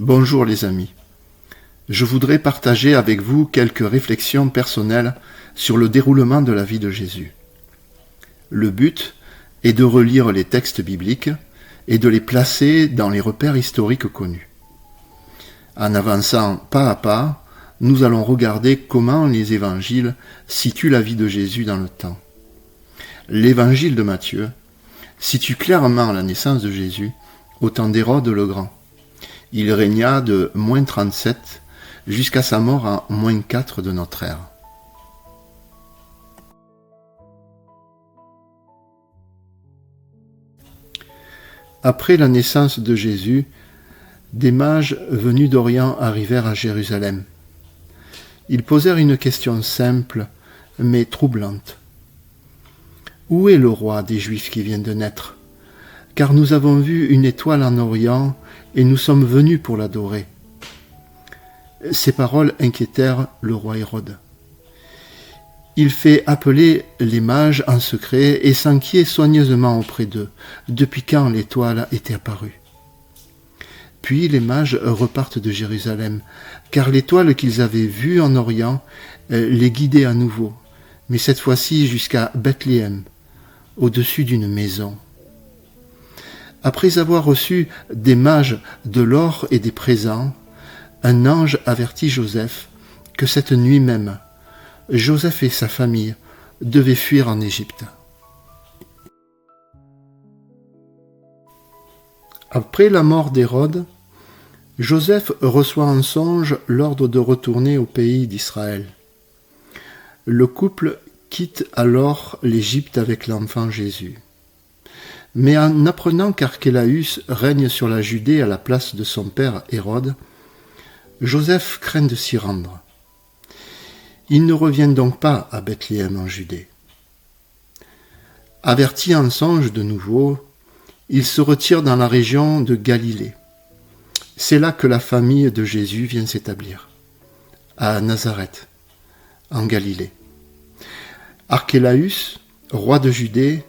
Bonjour les amis. Je voudrais partager avec vous quelques réflexions personnelles sur le déroulement de la vie de Jésus. Le but est de relire les textes bibliques et de les placer dans les repères historiques connus. En avançant pas à pas, nous allons regarder comment les évangiles situent la vie de Jésus dans le temps. L'évangile de Matthieu situe clairement la naissance de Jésus au temps d'Hérode le Grand. Il régna de -37 jusqu'à sa mort en -4 de notre ère. Après la naissance de Jésus, des mages venus d'Orient arrivèrent à Jérusalem. Ils posèrent une question simple mais troublante. « Où est le roi des Juifs qui vient de naître ? Car nous avons vu une étoile en Orient et nous sommes venus pour l'adorer. » Ces paroles inquiétèrent le roi Hérode. Il fait appeler les mages en secret et s'enquiert soigneusement auprès d'eux, depuis quand l'étoile était apparue. Puis les mages repartent de Jérusalem, car l'étoile qu'ils avaient vue en Orient les guidait à nouveau, mais cette fois-ci jusqu'à Bethléem, au-dessus d'une maison. Après avoir reçu des mages de l'or et des présents, un ange avertit Joseph que cette nuit même, Joseph et sa famille devaient fuir en Égypte. Après la mort d'Hérode, Joseph reçoit en songe l'ordre de retourner au pays d'Israël. Le couple quitte alors l'Égypte avec l'enfant Jésus. Mais en apprenant qu'Archélaüs règne sur la Judée à la place de son père Hérode, Joseph craint de s'y rendre. Il ne revient donc pas à Bethléem en Judée. Averti en songe de nouveau, il se retire dans la région de Galilée. C'est là que la famille de Jésus vient s'établir, à Nazareth, en Galilée. Archélaüs, roi de Judée,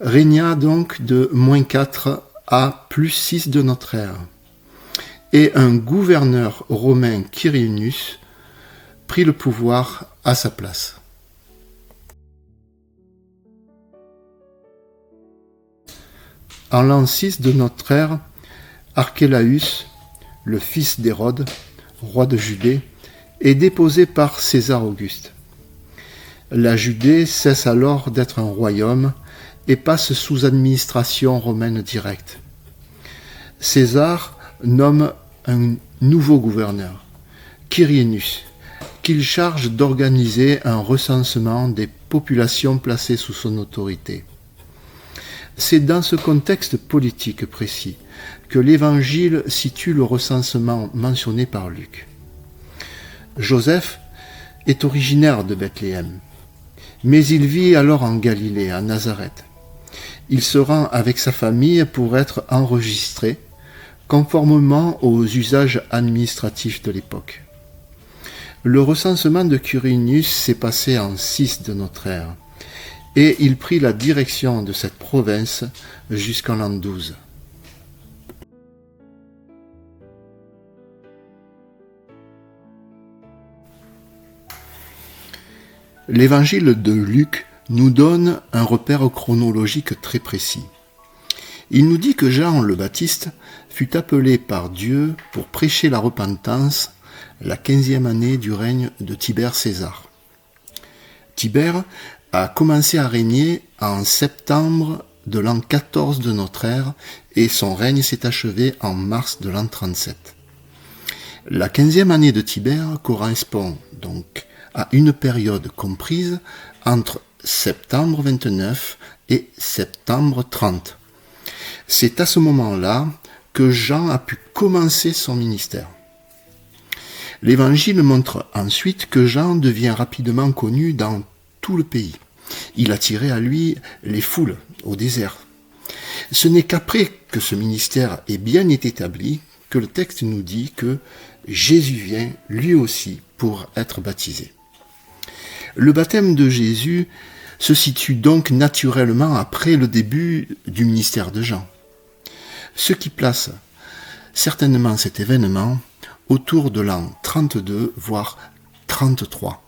régna donc de -4 à +6 de notre ère. Et un gouverneur romain, Quirinius, prit le pouvoir à sa place. En l'an 6 de notre ère, Archélaüs, le fils d'Hérode, roi de Judée, est déposé par César Auguste. La Judée cesse alors d'être un royaume et passe sous administration romaine directe. César nomme un nouveau gouverneur, Quirinius, qu'il charge d'organiser un recensement des populations placées sous son autorité. C'est dans ce contexte politique précis que l'Évangile situe le recensement mentionné par Luc. Joseph est originaire de Bethléem, mais il vit alors en Galilée, à Nazareth. Il se rend avec sa famille pour être enregistré, conformément aux usages administratifs de l'époque. Le recensement de Quirinius s'est passé en 6 de notre ère, et il prit la direction de cette province jusqu'en l'an 12. L'évangile de Luc nous donne un repère chronologique très précis. Il nous dit que Jean le Baptiste fut appelé par Dieu pour prêcher la repentance la 15e année du règne de Tibère César. Tibère a commencé à régner en septembre de l'an 14 de notre ère et son règne s'est achevé en mars de l'an 37. La 15e année de Tibère correspond donc à une période comprise entre septembre 29 et septembre 30. C'est à ce moment-là que Jean a pu commencer son ministère. L'Évangile montre ensuite que Jean devient rapidement connu dans tout le pays. Il attirait à lui les foules au désert. Ce n'est qu'après que ce ministère ait bien été établi que le texte nous dit que Jésus vient lui aussi pour être baptisé. Le baptême de Jésus se situe donc naturellement après le début du ministère de Jean. Ce qui place certainement cet événement autour de l'an 32, voire 33.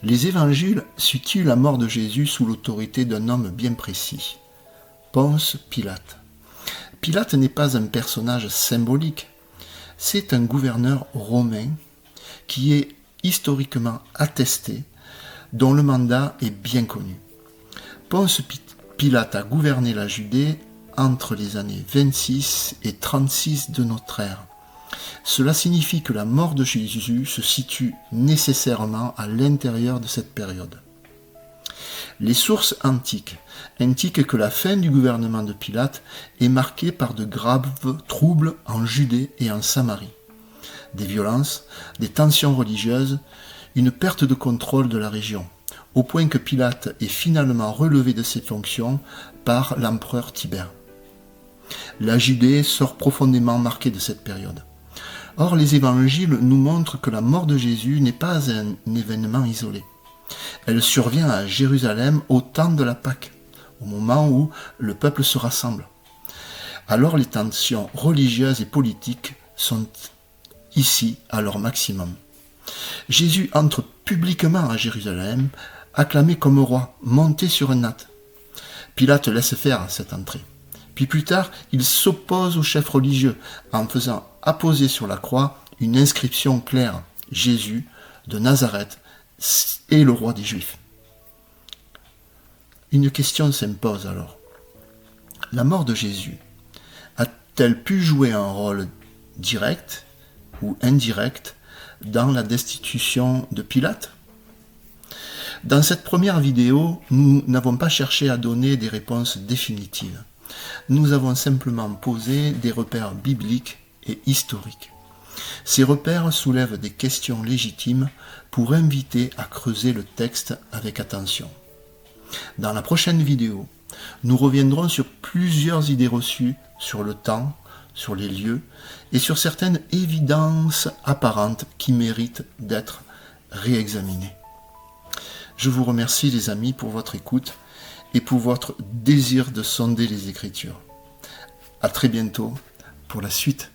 Les évangiles situent la mort de Jésus sous l'autorité d'un homme bien précis, Ponce Pilate. Pilate n'est pas un personnage symbolique, c'est un gouverneur romain qui est historiquement attesté, dont le mandat est bien connu. Ponce Pilate a gouverné la Judée entre les années 26 et 36 de notre ère. Cela signifie que la mort de Jésus se situe nécessairement à l'intérieur de cette période. Les sources antiques indiquent que la fin du gouvernement de Pilate est marquée par de graves troubles en Judée et en Samarie. Des violences, des tensions religieuses, une perte de contrôle de la région, au point que Pilate est finalement relevé de ses fonctions par l'empereur Tibère. La Judée sort profondément marquée de cette période. Or, les évangiles nous montrent que la mort de Jésus n'est pas un événement isolé. Elle survient à Jérusalem au temps de la Pâque, au moment où le peuple se rassemble. Alors les tensions religieuses et politiques sont ici à leur maximum. Jésus entre publiquement à Jérusalem, acclamé comme roi, monté sur un âne. Pilate laisse faire cette entrée. Puis plus tard, il s'oppose aux chefs religieux en faisant apposer sur la croix une inscription claire « Jésus de Nazareth est le roi des Juifs ». Une question s'impose alors. La mort de Jésus a-t-elle pu jouer un rôle direct ou indirect dans la destitution de Pilate ? Dans cette première vidéo, nous n'avons pas cherché à donner des réponses définitives. Nous avons simplement posé des repères bibliques et historiques. Ces repères soulèvent des questions légitimes pour inviter à creuser le texte avec attention. Dans la prochaine vidéo, nous reviendrons sur plusieurs idées reçues sur le temps, sur les lieux et sur certaines évidences apparentes qui méritent d'être réexaminées. Je vous remercie les amis pour votre écoute et pour votre désir de sonder les Écritures. À très bientôt pour la suite.